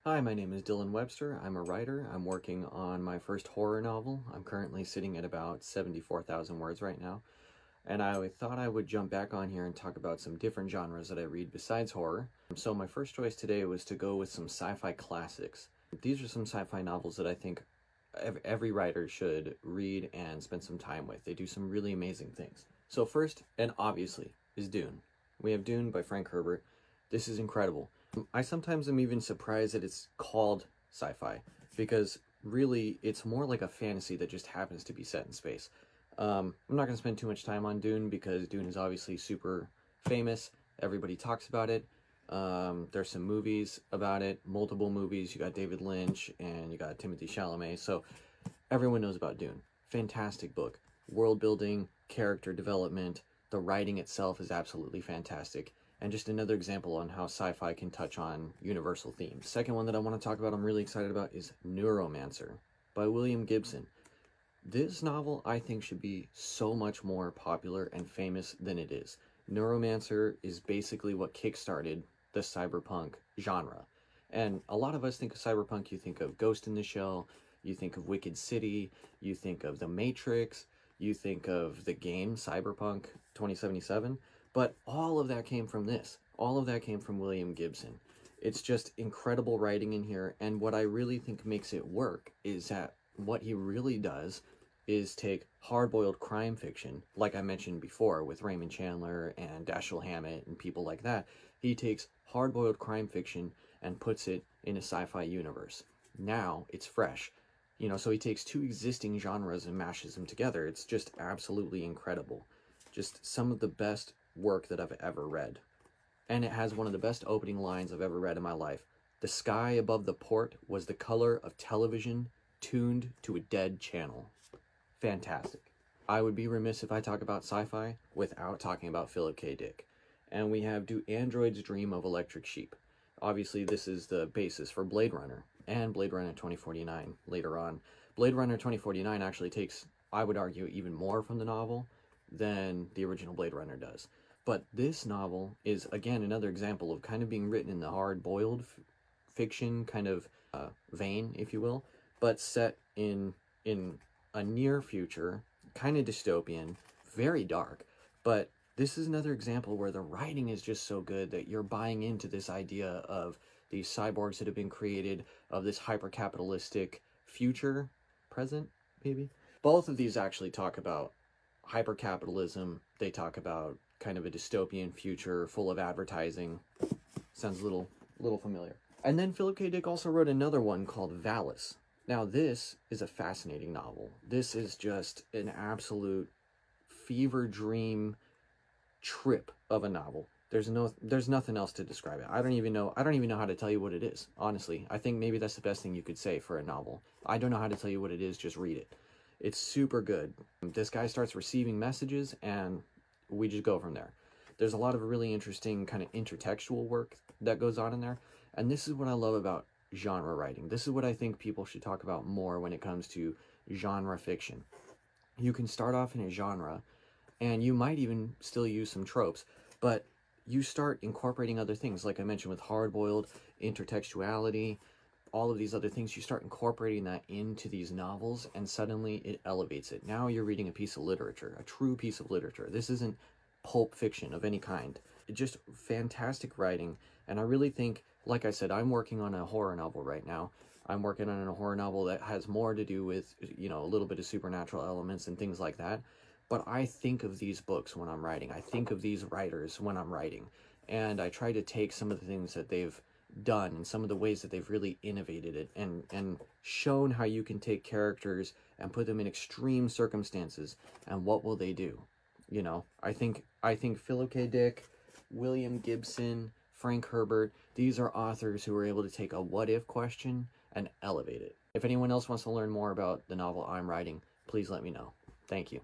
Hi, my name is Dylan Webster. I'm a writer. I'm working on my first horror novel. I'm currently sitting at about 74,000 words right now. And I thought I would jump back on here and talk about some different genres that I read besides horror. So my first choice today was to go with some sci-fi classics. These are some sci-fi novels that I think every writer should read and spend some time with. They do some really amazing things. So first, and obviously, is Dune. We have Dune by Frank Herbert. This is incredible. I sometimes am even surprised that it's called sci-fi, because really it's more like a fantasy that just happens to be set in space. I'm not going to spend too much time on Dune because Dune is obviously super famous. Everybody talks about it. There's some movies about it, multiple movies. You got David Lynch and you got Timothy Chalamet. So everyone knows about Dune. Fantastic book. World building, character development, the writing itself is absolutely fantastic. And just another example on how sci-fi can touch on universal themes. Second one that I want to talk about, I'm really excited about, is Neuromancer by William Gibson. This novel, I think, should be so much more popular and famous than it is. Neuromancer is basically what kickstarted the cyberpunk genre. And a lot of us think of cyberpunk, you think of Ghost in the Shell, you think of Wicked City, you think of The Matrix, you think of the game Cyberpunk 2077, but all of that came from this. All of that came from William Gibson. It's just incredible writing in here, and what I really think makes it work is that what he really does is take hard-boiled crime fiction, like I mentioned before with Raymond Chandler and Dashiell Hammett and people like that. He takes hard-boiled crime fiction and puts it in a sci-fi universe. Now it's fresh. So he takes two existing genres and mashes them together. It's just absolutely incredible. Just some of the best work that I've ever read. And it has one of the best opening lines I've ever read in my life. The sky above the port was the color of television tuned to a dead channel. Fantastic. I would be remiss if I talk about sci-fi without talking about Philip K. Dick. And we have Do Androids Dream of Electric Sheep? Obviously, this is the basis for Blade Runner and Blade Runner 2049 later on. Blade Runner 2049 actually takes, I would argue, even more from the novel than the original Blade Runner does. But this novel is, again, another example of kind of being written in the hard-boiled fiction kind of vein, if you will, but set in a near future, kind of dystopian, very dark. But this is another example where the writing is just so good that you're buying into this idea of these cyborgs that have been created, of this hyper-capitalistic future, present, maybe? Both of these actually talk about hyper-capitalism. They talk about kind of a dystopian future full of advertising. Sounds a little familiar. And then Philip K. Dick also wrote another one called Valis. Now, this is a fascinating novel. This is just an absolute fever dream trip of a novel. There's nothing else to describe it. I don't even know how to tell you what it is, honestly. I think maybe that's the best thing you could say for a novel. I don't know how to tell you what it is, just read it. It's super good. This guy starts receiving messages and we just go from there. There's a lot of really interesting kind of intertextual work that goes on in there, and this is what I love about genre writing. This is what I think people should talk about more when it comes to genre fiction. You can start off in a genre, and you might even still use some tropes, but you start incorporating other things, like I mentioned with hard-boiled, intertextuality, all of these other things. You start incorporating that into these novels, and suddenly it elevates it. Now you're reading a piece of literature, a true piece of literature. This isn't pulp fiction of any kind. Just fantastic writing, and I really think, like I said, I'm working on a horror novel right now. I'm working on a horror novel that has more to do with, a little bit of supernatural elements and things like that. But I think of these books when I'm writing. I think of these writers when I'm writing. And I try to take some of the things that they've done and some of the ways that they've really innovated it and shown how you can take characters and put them in extreme circumstances and what will they do. I think Philip K. Dick, William Gibson, Frank Herbert, these are authors who are able to take a what-if question and elevate it. If anyone else wants to learn more about the novel I'm writing, please let me know. Thank you.